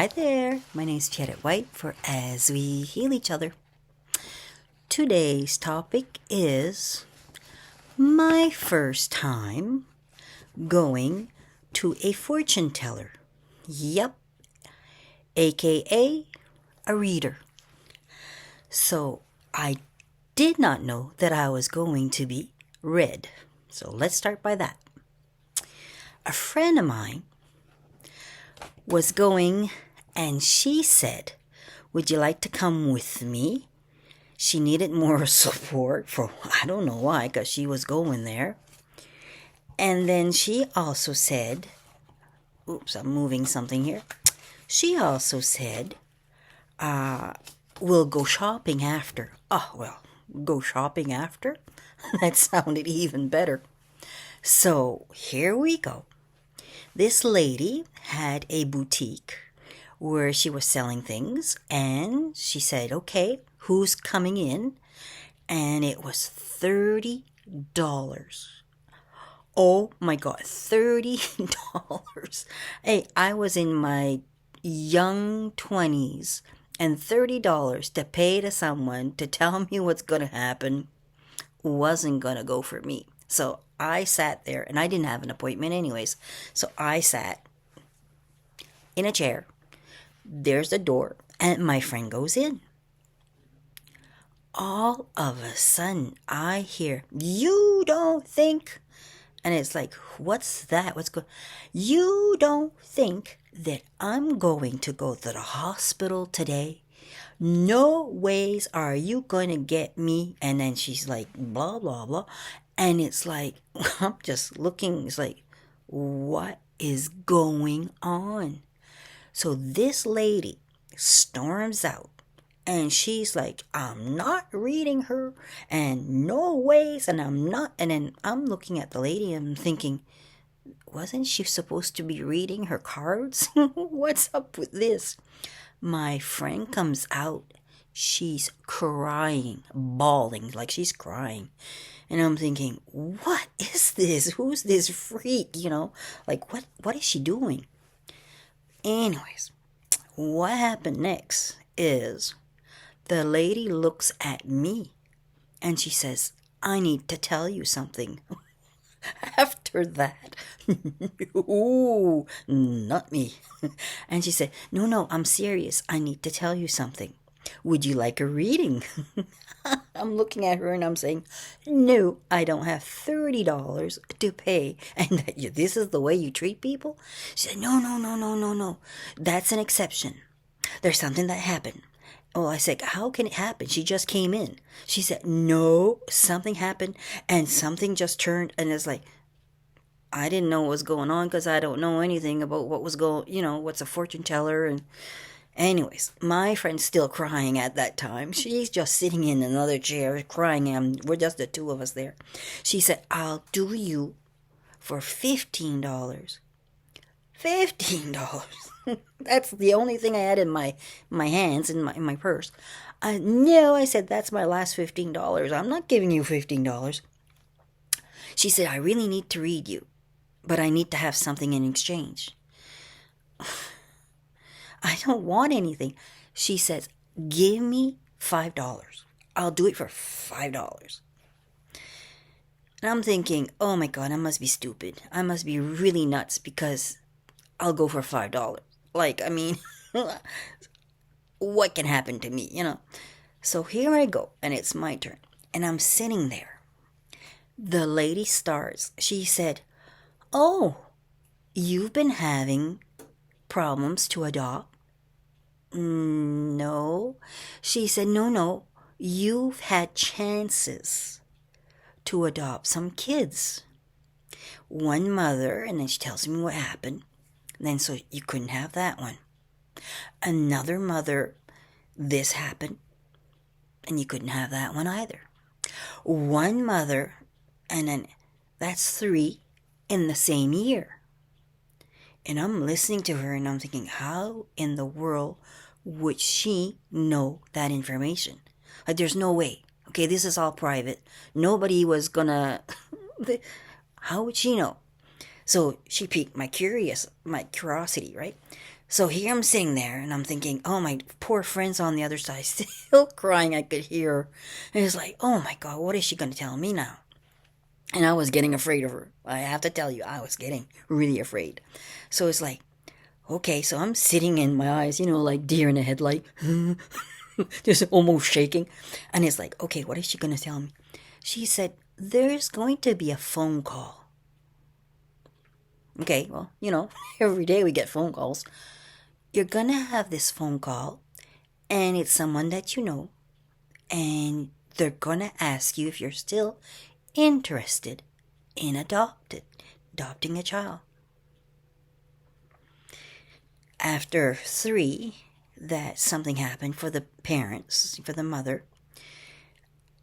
Hi there, my name is Jared White for As We Heal Each Other. Today's topic is my first time going to a fortune teller. Yep, aka a reader. So I did not know that I was going to be read. So let's start by that. A friend of mine was going and she said, "Would you like to come with me?" She needed more support for, I don't know why, because she was going there. And then she also said, oops, I'm moving something here. She also said, we'll go shopping after. Oh, well, go shopping after? That sounded even better. So here we go. This lady had a boutique where she was selling things, and she said, "Okay, who's coming in?" And it was $30. Oh my God, $30. Hey, I was in my young 20s, and $30 to pay to someone to tell me what's going to happen wasn't going to go for me. So I sat there, and I didn't have an appointment anyways. So I sat in a chair. There's the door, and my friend goes in. All of a sudden, I hear, "You don't think," and it's like, what's that? What's going? "You don't think that I'm going to go to the hospital today? No ways are you going to get me." And then she's like, blah, blah, blah. And it's like, I'm just looking, it's like, what is going on? So this lady storms out and she's like, "I'm not reading her, and no ways, and I'm not." And then I'm looking at the lady and I'm thinking, wasn't she supposed to be reading her cards? What's up with this? My friend comes out. She's crying, bawling, like she's crying. And I'm thinking, what is this? Who's this freak? Like what is she doing? Anyways, what happened next is the lady looks at me and she says, "I need to tell you something." After that, ooh, not me. And she said, "No, I'm serious. I need to tell you something. Would you like a reading?" I'm looking at her and I'm saying, "No, I don't have $30 to pay. And this is the way you treat people?" She said, No. That's an exception. There's something that happened." Oh, I said, "How can it happen? She just came in." She said, "No, something happened and something just turned." And it's like, I didn't know what was going on because I don't know anything about what was what's a fortune teller. And anyways, my friend's still crying at that time. She's just sitting in another chair crying, and we're just the two of us there. She said, "I'll do you for $15. $15. That's the only thing I had in my hands, in my purse. No, I said, "That's my last $15. I'm not giving you $15. She said, "I really need to read you, but I need to have something in exchange." I don't want anything. She says, "Give me $5. I'll do it for $5. And I'm thinking, oh my God, I must be stupid. I must be really nuts because I'll go for $5. Like, I mean, what can happen to me? So here I go, and it's my turn. And I'm sitting there. The lady starts. She said, "Oh, you've been having problems to adopt?" No. She said, No. You've had chances to adopt some kids. One mother," and then she tells me what happened. Then so you couldn't have that one. Another mother, this happened, and you couldn't have that one either. One mother, and then that's 3 in the same year. And I'm listening to her and I'm thinking, how in the world would she know that information? Like, there's no way. Okay, this is all private. Nobody was gonna. How would she know? So she piqued my curiosity, right? So here I'm sitting there and I'm thinking, oh, my poor friend's on the other side, still crying. I could hear her. And it's like, oh my God, what is she going to tell me now? And I was getting afraid of her. I have to tell you, I was getting really afraid. So it's like, okay, so I'm sitting in my eyes, like deer in a headlight, just almost shaking. And it's like, okay, what is she going to tell me? She said, there's going to be a phone call. Okay, well, every day we get phone calls. You're going to have this phone call, and it's someone that you know, and they're going to ask you if you're still interested in adopting a child. After 3, that something happened for the parents, for the mother,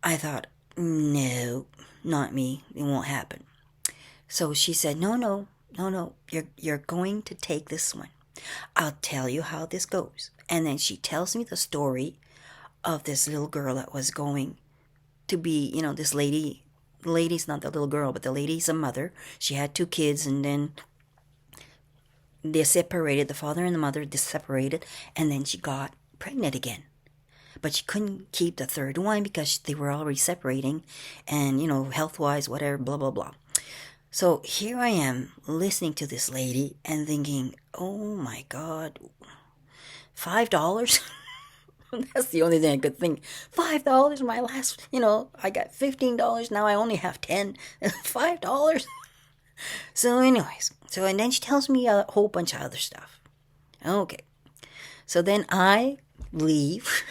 I thought, no, not me. It won't happen. So she said, no, you're going to take this one. I'll tell you how this goes. And then she tells me the story of this little girl that was going to be, this lady. The lady's not the little girl, but the lady's a mother. She had 2 kids, and then they separated. The father and the mother separated, and then she got pregnant again. But she couldn't keep the 3rd one because they were already separating, and, health-wise, whatever, blah, blah, blah. So here I am listening to this lady and thinking, oh my God, $5? That's the only thing I could think. $5, my last, I got $15. Now I only have 10. $5. So anyways, and then she tells me a whole bunch of other stuff. Okay. So then I leave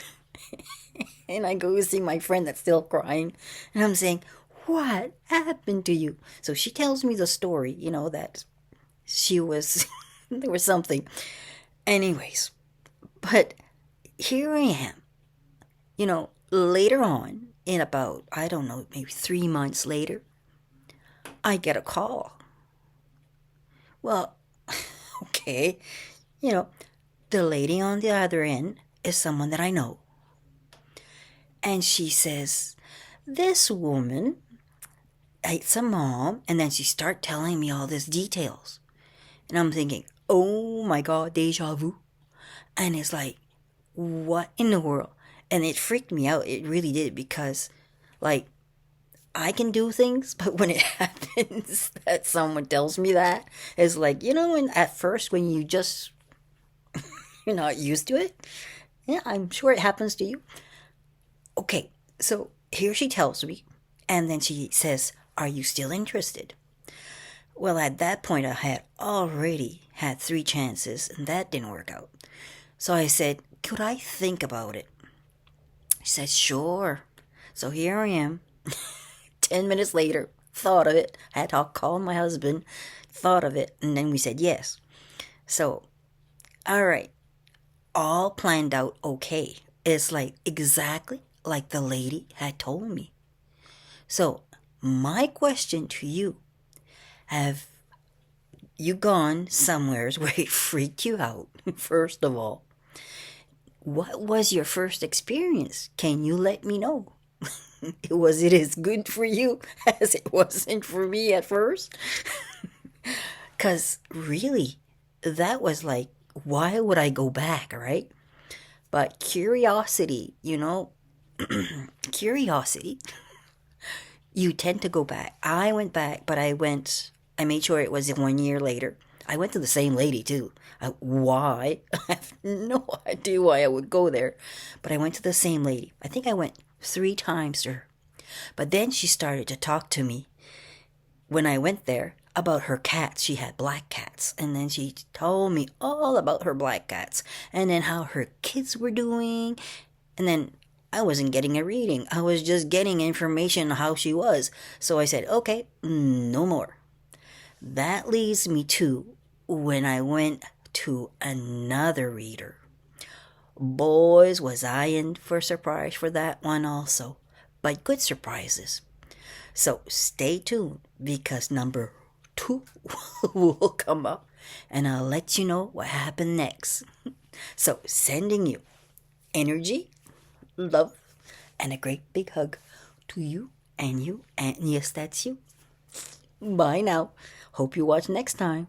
and I go see my friend that's still crying. And I'm saying, what happened to you? So she tells me the story, that she was, there was something. Anyways, but here I am, later on, in about, I don't know, maybe 3 months later, I get a call. Well, okay, the lady on the other end is someone that I know. And she says, this woman, it's a mom, and then she start telling me all these details. And I'm thinking, oh my God, deja vu. And it's like, what in the world? And it freaked me out. It really did, because I can do things, but when it happens that someone tells me that, it's like, at first when you just, you're not used to it. Yeah, I'm sure it happens to you. Okay, so here she tells me, and then she says, are you still interested? Well, at that point, I had already had 3 chances, and that didn't work out. So I said, could I think about it? She said, sure. So here I am, 10 minutes later, thought of it. I had to call my husband, thought of it, and then we said yes. So, all right, all planned out okay. It's exactly like the lady had told me. So, my question to you, have you gone somewheres where it freaked you out, first of all? What was your first experience? Can you let me know? Was it as good for you as it wasn't for me at first? Because really, that was why would I go back, right? But curiosity, curiosity, you tend to go back. I went back, but I made sure it was 1 year later. I went to the same lady too. Why? I have no idea why I would go there. But I went to the same lady. I think I went 3 times to her. But then she started to talk to me when I went there about her cats. She had black cats. And then she told me all about her black cats. And then how her kids were doing. And then I wasn't getting a reading. I was just getting information on how she was. So I said, okay, no more. That leads me to when I went to another reader. Boys, was I in for a surprise for that one also. But good surprises. So stay tuned, because number 2 will come up, and I'll let you know what happened next. So sending you energy, love, and a great big hug to you, and yes, that's you. Bye now. Hope you watch next time.